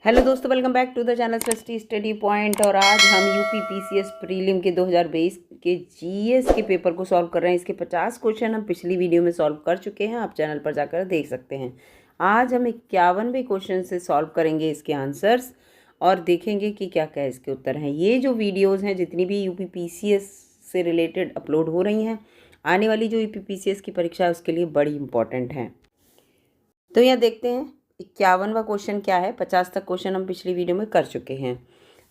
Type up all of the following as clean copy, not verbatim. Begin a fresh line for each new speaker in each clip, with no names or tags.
Hello दोस्तों, welcome back to the channel specially Study Point. और आज हम यूपी पीसीएस प्रीलिम के 2022 के जीएस के पेपर को सॉल्व कर रहे हैं। इसके 50 क्वेश्चन हम पिछली वीडियो में सॉल्व कर चुके हैं, आप चैनल पर जाकर देख सकते हैं। आज हम 51वें क्वेश्चन से सॉल्व करेंगे इसके आंसर्स और देखेंगे कि क्या क्या इसके उत्तर हैं। ये जो वीडियोज़ हैं जितनी भी यूपी पीसीएस से रिलेटेड अपलोड हो रही हैं, आने वाली जो यूपी पीसीएस की परीक्षा है उसके लिए बड़ी इंपॉर्टेंट हैं। तो यहाँ देखते हैं 51वां क्वेश्चन क्या है। 50 तक क्वेश्चन हम पिछली वीडियो में कर चुके हैं।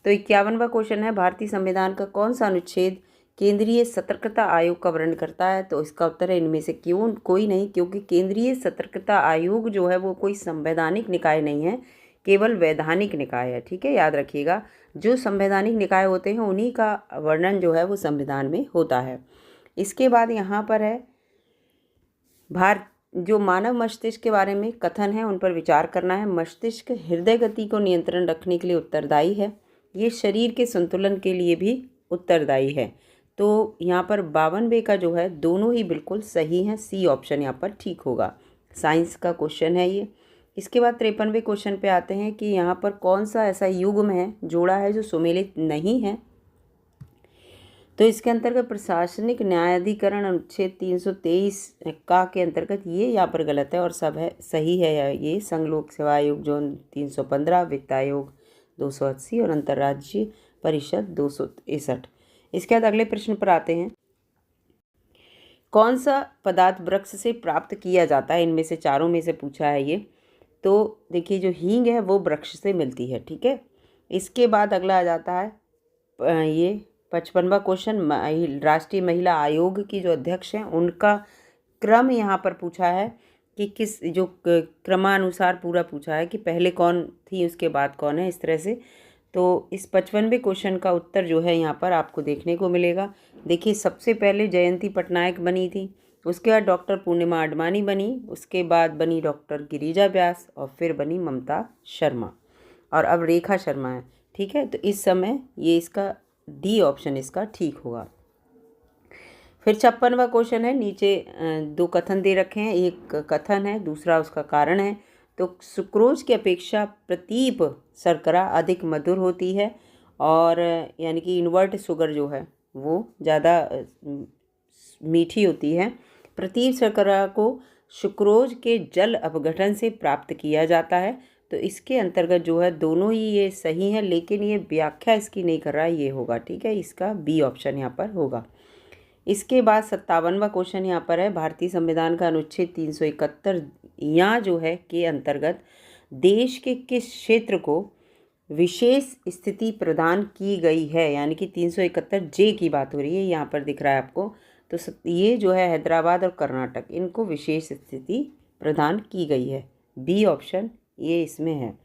तो 51वां क्वेश्चन है, भारतीय संविधान का कौन सा अनुच्छेद केंद्रीय सतर्कता आयोग का वर्णन करता है। तो इसका उत्तर है इनमें से क्यों कोई नहीं, क्योंकि केंद्रीय सतर्कता आयोग जो है वो कोई संवैधानिक निकाय नहीं है, केवल वैधानिक निकाय है। ठीक है, याद रखिएगा, जो संवैधानिक निकाय होते हैं उन्हीं का वर्णन जो है वो संविधान में होता है। इसके बाद यहाँ पर है जो मानव मस्तिष्क के बारे में कथन है उन पर विचार करना है। मस्तिष्क हृदय गति को नियंत्रण रखने के लिए उत्तरदायी है, ये शरीर के संतुलन के लिए भी उत्तरदायी है। तो यहाँ पर 52 का जो है दोनों ही बिल्कुल सही हैं, सी ऑप्शन यहाँ पर ठीक होगा। साइंस का क्वेश्चन है ये। इसके बाद 53वें क्वेश्चन पे आते हैं कि यहाँ पर कौन सा ऐसा युग्म है, जोड़ा है जो सुमेलित नहीं है। तो इसके अंतर्गत प्रशासनिक न्यायाधिकरण अनुच्छेद 323 का के अंतर्गत ये यहाँ पर गलत है और सब है सही है। ये संघ लोक सेवा आयोग जो 315, वित्त आयोग 280 और अंतर्राज्यीय परिषद 263। इसके बाद अगले प्रश्न पर आते हैं, कौन सा पदार्थ वृक्ष से प्राप्त किया जाता है। इनमें से चारों में से पूछा है ये। तो देखिए, जो हींग है वो वृक्ष से मिलती है। ठीक है, इसके बाद अगला आ जाता है ये 55वां क्वेश्चन, राष्ट्रीय महिला आयोग की जो अध्यक्ष हैं उनका क्रम यहाँ पर पूछा है कि किस जो क्रमानुसार पूरा पूछा है कि पहले कौन थी उसके बाद कौन है, इस तरह से। तो इस 55वें क्वेश्चन का उत्तर जो है यहाँ पर आपको देखने को मिलेगा। देखिए, सबसे पहले जयंती पटनायक बनी थी, उसके बाद डॉक्टर पूर्णिमा अडवाणी बनी, उसके बाद बनी डॉक्टर गिरिजा व्यास और फिर बनी ममता शर्मा और अब रेखा शर्मा है। ठीक है, तो इस समय ये इसका डी ऑप्शन इसका ठीक होगा। फिर 56वां क्वेश्चन है, नीचे दो कथन दे रखे हैं, एक कथन है दूसरा उसका कारण है। तो सुक्रोज की अपेक्षा प्रतीप शर्करा अधिक मधुर होती है और यानी कि इन्वर्ट शुगर जो है वो ज़्यादा मीठी होती है। प्रतीप शर्करा को सुक्रोज के जल अपघटन से प्राप्त किया जाता है। तो इसके अंतर्गत जो है दोनों ही ये सही हैं, लेकिन ये व्याख्या इसकी नहीं कर रहा है, ये होगा। ठीक है, इसका बी ऑप्शन यहाँ पर होगा। इसके बाद 57वां क्वेश्चन यहाँ पर है, भारतीय संविधान का अनुच्छेद 371 यहाँ जो है के अंतर्गत देश के किस क्षेत्र को विशेष स्थिति प्रदान की गई है। यानी कि 371 जे की बात हो रही है, यहाँ पर दिख रहा है आपको। तो ये जो है हैदराबाद और कर्नाटक, इनको विशेष स्थिति प्रदान की गई है। बी ऑप्शन ये इसमें है।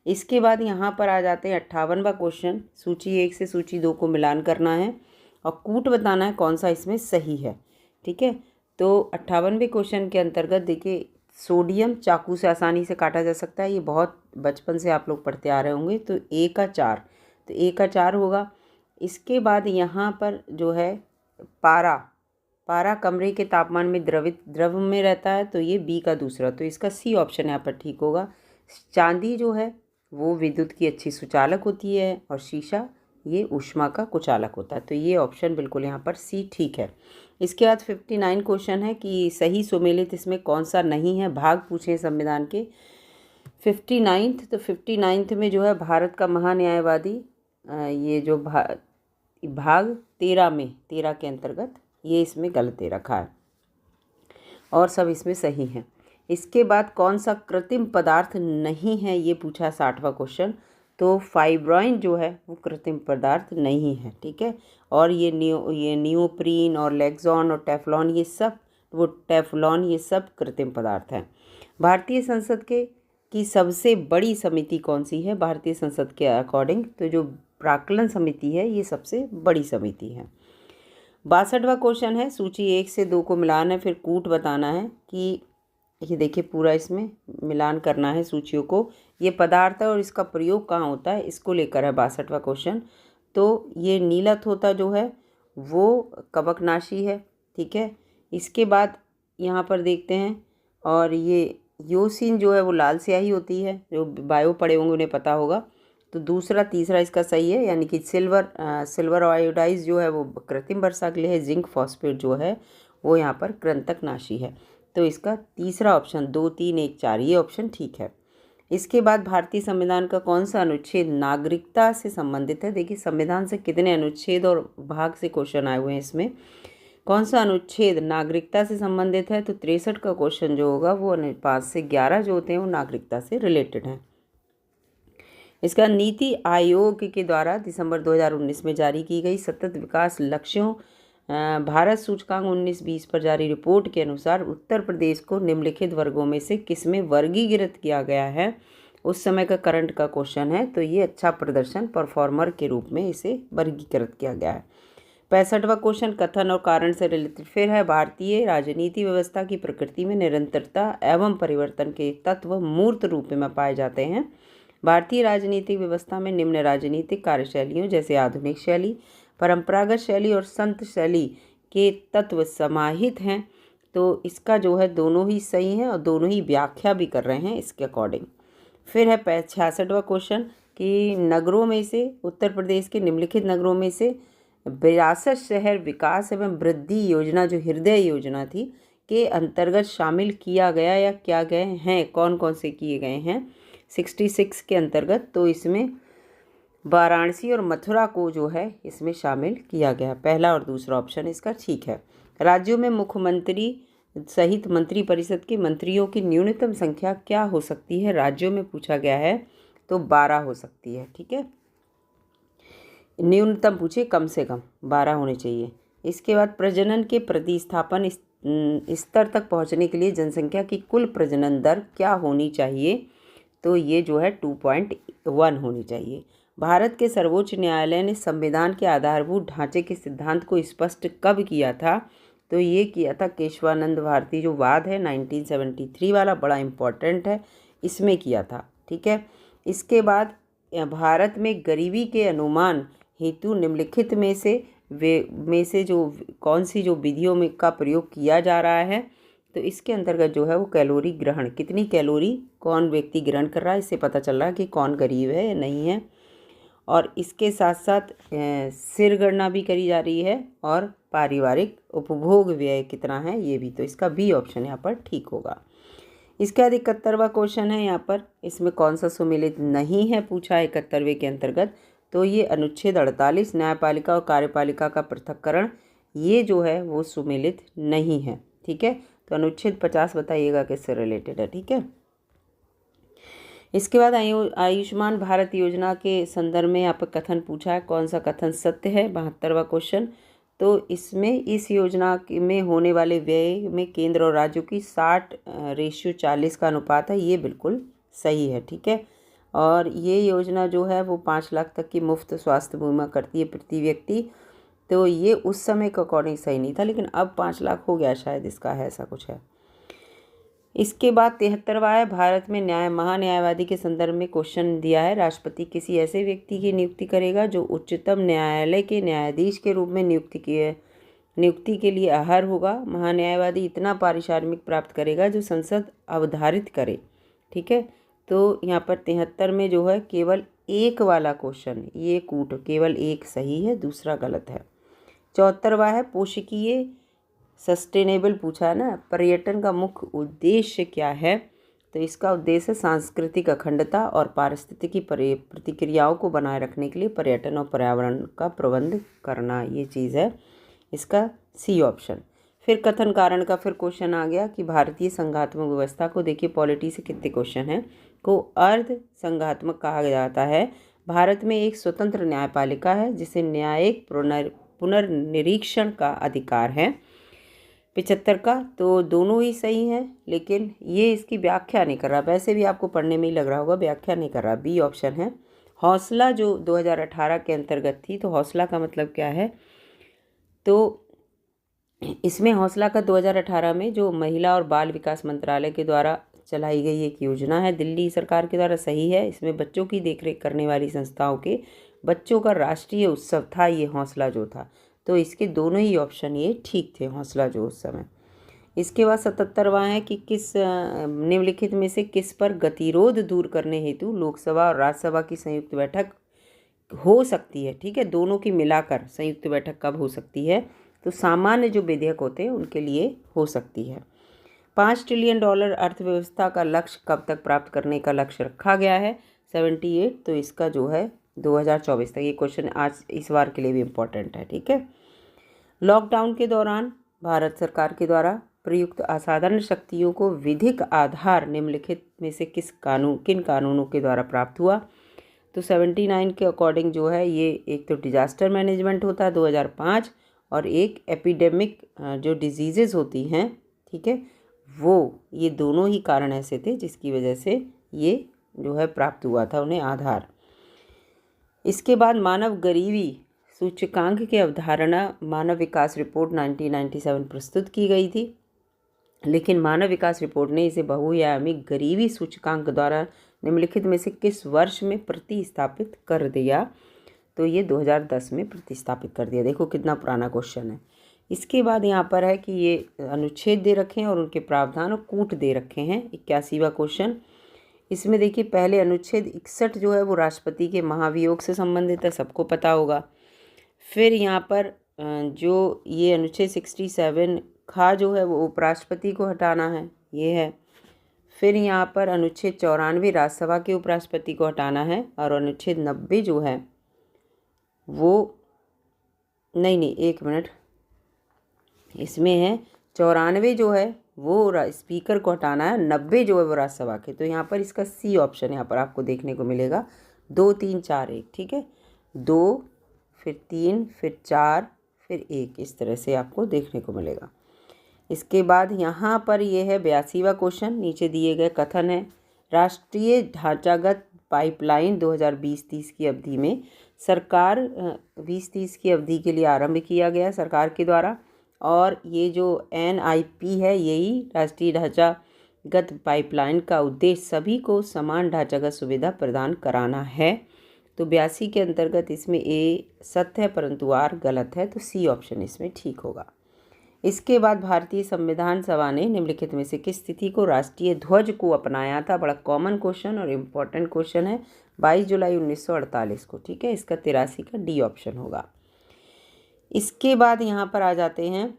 इसके बाद यहाँ पर आ जाते हैं 58वां क्वेश्चन, सूची 1 से सूची 2 को मिलान करना है और कूट बताना है कौन सा इसमें सही है। ठीक है, तो 58वें क्वेश्चन के अंतर्गत देखिए, सोडियम चाकू से आसानी से काटा जा सकता है, ये बहुत बचपन से आप लोग पढ़ते आ रहे होंगे। तो ए का 4, तो ए का 4 होगा। इसके बाद यहाँ पर जो है पारा कमरे के तापमान में द्रव में रहता है, तो ये बी का दूसरा, तो इसका सी ऑप्शन यहाँ पर ठीक होगा। चांदी जो है वो विद्युत की अच्छी सुचालक होती है और शीशा ये ऊष्मा का कुचालक होता है। तो ये ऑप्शन बिल्कुल यहाँ पर सी ठीक है। इसके बाद 59 क्वेश्चन है कि सही सुमेलित इसमें कौन सा नहीं है। भाग पूछे संविधान के 59th, तो 59th में जो है भारत का महान्यायवादी, ये जो भाग 13 में 13 के अंतर्गत ये इसमें गलत दे रखा है और सब इसमें सही है। इसके बाद कौन सा कृत्रिम पदार्थ नहीं है ये पूछा 60वां क्वेश्चन। तो फाइब्रोइन जो है वो कृत्रिम पदार्थ नहीं है। ठीक है, और ये नियोप्रीन और लेक्सॉन और टेफ्लॉन ये सब कृत्रिम पदार्थ हैं। भारतीय संसद की सबसे बड़ी समिति कौन सी है भारतीय संसद के अकॉर्डिंग। तो जो प्राक्कलन समिति है ये सबसे बड़ी समिति है। 62वां क्वेश्चन है, सूची 1 से 2 को मिलाना है, फिर कूट बताना है कि ये देखिए पूरा इसमें मिलान करना है सूचियों को। ये पदार्थ है और इसका प्रयोग कहाँ होता है, इसको लेकर है 62वां क्वेश्चन। तो ये नीलत होता जो है वो कवकनाशी है। ठीक है, इसके बाद यहाँ पर देखते हैं और ये योसिन जो है वो लाल स्याही होती है, जो बायो पढ़े होंगे उन्हें पता होगा। तो दूसरा तीसरा इसका सही है, यानी कि सिल्वर आयोडाइज जो है वो कृत्रिम वर्षा के लिए है, जिंक फॉस्फेट जो है वो यहाँ पर कृंतकनाशी है। तो इसका तीसरा ऑप्शन 2, 3, 1, 4 ये ऑप्शन ठीक है। इसके बाद भारतीय संविधान का कौन सा अनुच्छेद नागरिकता से संबंधित है? देखिए संविधान से कितने अनुच्छेद और भाग से क्वेश्चन आए हुए हैं, इसमें कौन सा अनुच्छेद नागरिकता से संबंधित है? तो 63 का क्वेश्चन जो होगा वो 5 से 11 जो होते हैं वो नागरिकता से रिलेटेड हैं। इसका नीति आयोग के द्वारा दिसंबर 2019 में जारी की गई सतत विकास लक्ष्यों भारत सूचकांक 19-20 पर जारी रिपोर्ट के अनुसार उत्तर प्रदेश को निम्नलिखित वर्गों में से किसमें वर्गीकृत किया गया है? उस समय का करंट का क्वेश्चन है। तो ये अच्छा प्रदर्शन परफॉर्मर के रूप में इसे वर्गीकृत किया गया है। 65वां क्वेश्चन कथन और कारण से रिलेटेड फिर है। भारतीय राजनीति व्यवस्था की प्रकृति में निरंतरता एवं परिवर्तन के तत्व मूर्त रूप में पाए जाते हैं। भारतीय राजनीतिक व्यवस्था में निम्न राजनीतिक कार्यशैलियों जैसे आधुनिक शैली, परंपरागत शैली और संत शैली के तत्व समाहित हैं। तो इसका जो है दोनों ही सही हैं और दोनों ही व्याख्या भी कर रहे हैं इसके अकॉर्डिंग। फिर है 66वां क्वेश्चन कि नगरों में से उत्तर प्रदेश के निम्नलिखित नगरों में से विरासत शहर विकास एवं वृद्धि योजना जो हृदय योजना थी के अंतर्गत शामिल किया गया या क्या गए हैं, कौन कौन से किए गए हैं 66 के अंतर्गत? तो इसमें वाराणसी और मथुरा को जो है इसमें शामिल किया गया। पहला और दूसरा ऑप्शन इसका ठीक है। राज्यों में मुख्यमंत्री सहित मंत्रिपरिषद के मंत्रियों की न्यूनतम संख्या क्या हो सकती है? राज्यों में पूछा गया है तो 12 हो सकती है। ठीक है, न्यूनतम पूछे, कम से कम 12 होने चाहिए। इसके बाद प्रजनन के प्रतिस्थापन स्तर तक पहुंचने के लिए जनसंख्या की कुल प्रजनन दर क्या होनी चाहिए? तो ये जो है 2.1 होनी चाहिए। भारत के सर्वोच्च न्यायालय ने संविधान के आधारभूत ढांचे के सिद्धांत को स्पष्ट कब किया था? तो ये किया था केशवानंद भारती जो वाद है 1973 वाला, बड़ा इम्पोर्टेंट है, इसमें किया था। ठीक है, इसके बाद भारत में गरीबी के अनुमान हेतु निम्नलिखित में से जो कौन सी जो विधियों में का प्रयोग किया जा रहा है? तो इसके अंतर्गत जो है वो कैलोरी ग्रहण, कितनी कैलोरी कौन व्यक्ति ग्रहण कर रहा है, इससे पता चल रहा है कि कौन गरीब है या नहीं है। और इसके साथ साथ सिर गणना भी करी जा रही है और पारिवारिक उपभोग व्यय कितना है ये भी। तो इसका बी ऑप्शन यहाँ पर ठीक होगा। इसके बाद 71वां क्वेश्चन है यहाँ पर, इसमें कौन सा सुमेलित नहीं है पूछा है 71वें के अंतर्गत? तो ये अनुच्छेद 48 न्यायपालिका और कार्यपालिका का पृथक्करण, ये जो है वो सुमेलित नहीं है। ठीक है, तो अनुच्छेद 50 बताइएगा किससे रिलेटेड है। ठीक है, इसके बाद आयुष्मान भारत योजना के संदर्भ में यहाँ पर कथन पूछा है, कौन सा कथन सत्य है? 72वां क्वेश्चन। तो इसमें इस योजना में होने वाले व्यय में केंद्र और राज्यों की 60:40 का अनुपात है, ये बिल्कुल सही है। ठीक है, और ये योजना जो है वो 5 लाख तक की मुफ्त स्वास्थ्य बीमा करती है प्रति व्यक्ति। तो ये उस समय के अकॉर्डिंग सही नहीं था, लेकिन अब 5 लाख हो गया शायद, इसका है ऐसा कुछ है। इसके बाद 73वां है, भारत में महान्यायवादी के संदर्भ में क्वेश्चन दिया है। राष्ट्रपति किसी ऐसे व्यक्ति की नियुक्ति करेगा जो उच्चतम न्यायालय के न्यायाधीश के रूप में नियुक्ति के लिए अहर्ह होगा। महान्यायवादी इतना पारिश्रमिक प्राप्त करेगा जो संसद अवधारित करे। ठीक है, तो यहाँ पर 73 में जो है केवल एक वाला क्वेश्चन, ये कूट केवल एक सही है, दूसरा गलत है। 74वां है, पोषकीय सस्टेनेबल पूछा है ना, पर्यटन का मुख्य उद्देश्य क्या है? तो इसका उद्देश्य सांस्कृतिक अखंडता और पारिस्थितिकी प्रतिक्रियाओं को बनाए रखने के लिए पर्यटन और पर्यावरण का प्रबंध करना, ये चीज़ है। इसका सी ऑप्शन। फिर कथन कारण का फिर क्वेश्चन आ गया कि भारतीय संघात्मक व्यवस्था को, देखिए पॉलिटी से कितने क्वेश्चन हैं, को अर्ध संघात्मक कहा जाता है। भारत में एक स्वतंत्र न्यायपालिका है जिसे न्यायिक पुनर्निरीक्षण का अधिकार है। 75 का, तो दोनों ही सही हैं, लेकिन ये इसकी व्याख्या नहीं कर रहा, वैसे भी आपको पढ़ने में ही लग रहा होगा, व्याख्या नहीं कर रहा। बी ऑप्शन है। हौसला जो 2018 के अंतर्गत थी, तो हौसला का मतलब क्या है? तो इसमें हौसला का 2018 में जो महिला और बाल विकास मंत्रालय के द्वारा चलाई गई एक योजना है दिल्ली सरकार के द्वारा, सही है। इसमें बच्चों की देखरेख करने वाली संस्थाओं के बच्चों का राष्ट्रीय उत्सव था ये हौसला जो था। तो इसके दोनों ही ऑप्शन ये ठीक थे, हौसला जो उस समय। इसके बाद 77वां है कि किस निम्नलिखित में से किस पर गतिरोध दूर करने हेतु लोकसभा और राज्यसभा की संयुक्त बैठक हो सकती है। ठीक है, दोनों की मिलाकर संयुक्त बैठक कब हो सकती है? तो सामान्य जो विधेयक होते हैं उनके लिए हो सकती है। $5 ट्रिलियन अर्थव्यवस्था का लक्ष्य कब तक प्राप्त करने का लक्ष्य रखा गया है? 78। तो इसका जो है 2024 तक। ये क्वेश्चन आज इस बार के लिए भी इम्पोर्टेंट है। ठीक है, लॉकडाउन के दौरान भारत सरकार के द्वारा प्रयुक्त असाधारण शक्तियों को विधिक आधार निम्नलिखित में से किन कानूनों के द्वारा प्राप्त हुआ? तो 79 के अकॉर्डिंग जो है ये एक तो डिजास्टर मैनेजमेंट होता है 2005, और एक एपिडेमिक जो डिजीज़ेस होती हैं, ठीक है, वो ये दोनों ही कारण ऐसे थे जिसकी वजह से ये जो है प्राप्त हुआ था उन्हें आधार। इसके बाद मानव गरीबी सूचकांक की अवधारणा मानव विकास रिपोर्ट 1997 प्रस्तुत की गई थी, लेकिन मानव विकास रिपोर्ट ने इसे बहुआयामी गरीबी सूचकांक द्वारा निम्नलिखित में से किस वर्ष में प्रतिस्थापित कर दिया? तो ये 2010 में प्रतिस्थापित कर दिया। देखो कितना पुराना क्वेश्चन है। इसके बाद यहाँ पर है कि ये अनुच्छेद दे रखे हैं और उनके प्रावधान और कूट दे रखे हैं। 81वां क्वेश्चन, इसमें देखिए पहले अनुच्छेद 61 जो है वो राष्ट्रपति के महाभियोग से संबंधित है, सबको पता होगा। फिर यहाँ पर जो ये अनुच्छेद 67 खा जो है वो उपराष्ट्रपति को हटाना है, ये है। फिर यहाँ पर अनुच्छेद 94 राज्यसभा के उपराष्ट्रपति को हटाना है, और अनुच्छेद 90 जो है वो नहीं, एक मिनट, इसमें है 94 जो है वो स्पीकर को हटाना है, 90 जो है वो राज्यसभा के। तो यहाँ पर इसका सी ऑप्शन यहाँ पर आपको देखने को मिलेगा, 2 3 4 1। ठीक है, 2 फिर 3 फिर 4 फिर 1, इस तरह से आपको देखने को मिलेगा। इसके बाद यहाँ पर ये है 82वां क्वेश्चन, नीचे दिए गए कथन है राष्ट्रीय ढांचागत पाइपलाइन 2020-30 की अवधि में सरकार 20-30 की अवधि के लिए आरंभ किया गया सरकार के द्वारा, और ये जो NIP है यही राष्ट्रीय ढांचागत पाइपलाइन का उद्देश्य सभी को समान ढांचागत सुविधा प्रदान कराना है। तो 82 के अंतर्गत इसमें A सत्य है परंतु R गलत है, तो C ऑप्शन इसमें ठीक होगा। इसके बाद भारतीय संविधान सभा ने निम्नलिखित में से किस तिथि को राष्ट्रीय ध्वज को अपनाया था? बड़ा कॉमन क्वेश्चन और इम्पोर्टेंट क्वेश्चन है, 22 जुलाई 1948 को। ठीक है, इसका 83 का D ऑप्शन होगा। इसके बाद यहाँ पर आ जाते हैं,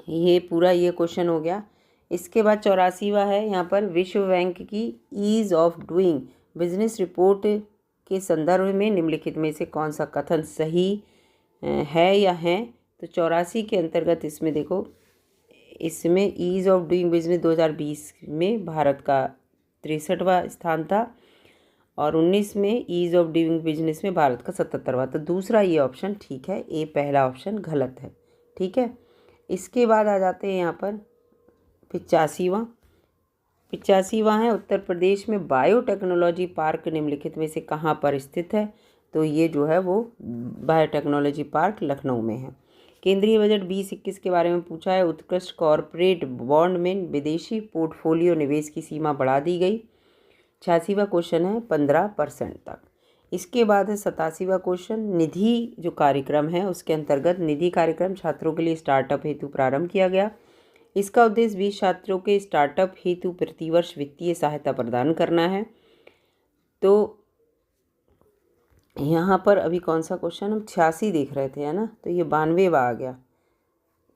ये पूरा ये क्वेश्चन हो गया। इसके बाद 84वां है यहाँ पर विश्व बैंक की ease of doing business report के संदर्भ में निम्नलिखित में से कौन सा कथन सही है या है? तो 84 के अंतर्गत इसमें देखो, इसमें ईज़ ऑफ डूइंग बिजनेस 2020 में भारत का 63वां स्थान था, और 19 में ईज़ ऑफ डूइंग बिजनेस में भारत का 77वां। तो दूसरा ये ऑप्शन ठीक है, ए पहला ऑप्शन गलत है। ठीक है, इसके बाद आ जाते हैं यहाँ पर 85वां है उत्तर प्रदेश में बायोटेक्नोलॉजी पार्क निम्नलिखित में से कहाँ पर स्थित है? तो ये जो है वो बायोटेक्नोलॉजी पार्क लखनऊ में है। केंद्रीय बजट 2021 के बारे में पूछा है, उत्कृष्ट कॉरपोरेट बॉन्ड में विदेशी पोर्टफोलियो निवेश की सीमा बढ़ा दी गई। 86वां क्वेश्चन है 15% तक। इसके बाद है 87वां क्वेश्चन, निधि जो कार्यक्रम है उसके अंतर्गत निधि कार्यक्रम छात्रों के लिए स्टार्टअप हेतु प्रारंभ किया गया। इसका उद्देश्य 20 छात्रों के स्टार्टअप हेतु प्रतिवर्ष वित्तीय सहायता प्रदान करना है। तो यहाँ पर अभी कौन सा क्वेश्चन हम 86 देख रहे थे, है ना? तो ये 92वां आ गया।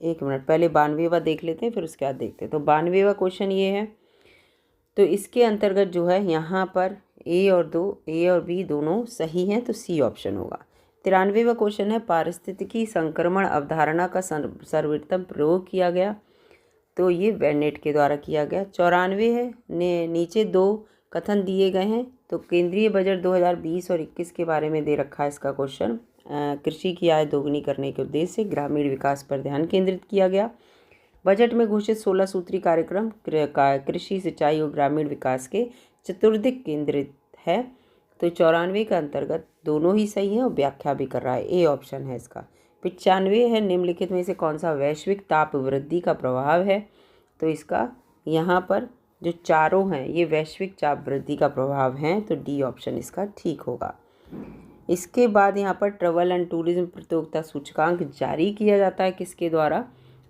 एक मिनट, पहले 92वां देख लेते हैं फिर उसके बाद देखते हैं। तो 92वां क्वेश्चन ये है, तो इसके अंतर्गत जो है यहाँ पर A और B दोनों सही हैं, तो C ऑप्शन होगा। 93वां क्वेश्चन है पारिस्थितिकी संक्रमण अवधारणा का सर्वोत्तम प्रयोग किया गया, तो ये वेनेट के द्वारा किया गया। 94 है नीचे 2 कथन दिए गए हैं, तो केंद्रीय बजट 2020 और 21 के बारे में दे रखा है इसका क्वेश्चन। कृषि की आय दोगुनी करने के उद्देश्य से ग्रामीण विकास पर ध्यान केंद्रित किया गया। बजट में घोषित 16 सूत्री कार्यक्रम कृषि सिंचाई और ग्रामीण विकास के चतुर्दिक केंद्रित है। तो 94 के अंतर्गत दोनों ही सही हैं और व्याख्या भी कर रहा है, ए ऑप्शन है इसका। 95 है निम्नलिखित में से कौन सा वैश्विक ताप वृद्धि का प्रभाव है? तो इसका यहाँ पर जो चारों हैं ये वैश्विक ताप वृद्धि का प्रभाव हैं, तो डी ऑप्शन इसका ठीक होगा। इसके बाद यहाँ पर ट्रैवल एंड टूरिज्म प्रतियोगिता सूचकांक जारी किया जाता है किसके द्वारा?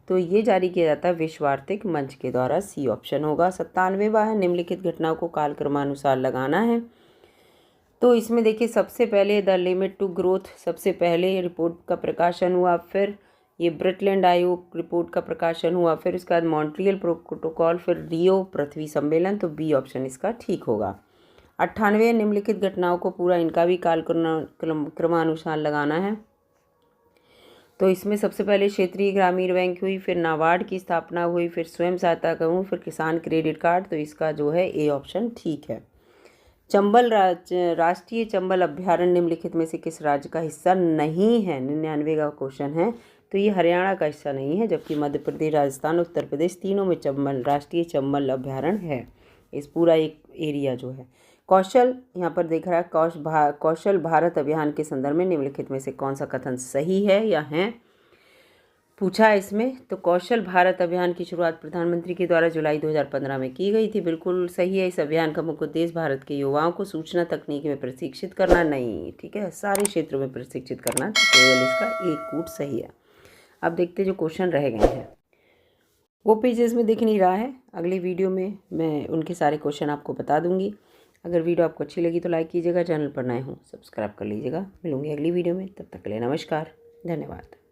तो ये जारी किया जाता है विश्व आर्थिक मंच के द्वारा, सी ऑप्शन होगा। 97वां है निम्नलिखित घटनाओं को कालक्रमानुसार लगाना है। तो इसमें देखिए सबसे पहले द लिमिट टू ग्रोथ, सबसे पहले रिपोर्ट का प्रकाशन हुआ, फिर ये ब्रिटलैंड आयोग रिपोर्ट का प्रकाशन हुआ, फिर उसके बाद मॉन्ट्रियल प्रोटोकॉल, फिर रियो पृथ्वी सम्मेलन, तो बी ऑप्शन इसका ठीक होगा। 98 निम्नलिखित घटनाओं को पूरा इनका भी काल क्रमानुसार लगाना है। तो इसमें सबसे पहले क्षेत्रीय ग्रामीण बैंक हुई, फिर नाबार्ड की स्थापना हुई, फिर स्वयं सहायता समूह, फिर किसान क्रेडिट कार्ड, तो इसका जो है ए ऑप्शन ठीक है। चंबल राष्ट्रीय चंबल अभ्यारण्य निम्नलिखित में से किस राज्य का हिस्सा नहीं है? 99 का क्वेश्चन है। तो ये हरियाणा का हिस्सा नहीं है, जबकि मध्य प्रदेश, राजस्थान, उत्तर प्रदेश तीनों में चंबल राष्ट्रीय चंबल अभ्यारण्य है। इस पूरा एक एरिया जो है। कौशल यहाँ पर देख रहा है, कौशल भारत अभियान के संदर्भ में निम्नलिखित में से कौन सा कथन सही है या है पूछा है इसमें। तो कौशल भारत अभियान की शुरुआत प्रधानमंत्री के द्वारा जुलाई 2015 में की गई थी, बिल्कुल सही है। इस अभियान का मुख्य उद्देश्य भारत के युवाओं को सूचना तकनीक में प्रशिक्षित करना, नहीं ठीक है, सारे क्षेत्रों में प्रशिक्षित करना, तो केवल इसका एक कूट सही है। अब देखते जो क्वेश्चन रह गए हैं वो पेजेस में दिख नहीं रहा है, अगली वीडियो में मैं उनके सारे क्वेश्चन आपको बता दूंगी। अगर वीडियो आपको अच्छी लगी तो लाइक कीजिएगा, चैनल पर नए हो सब्सक्राइब कर लीजिएगा। मिलूंगी अगली वीडियो में, तब तक के लिए नमस्कार, धन्यवाद।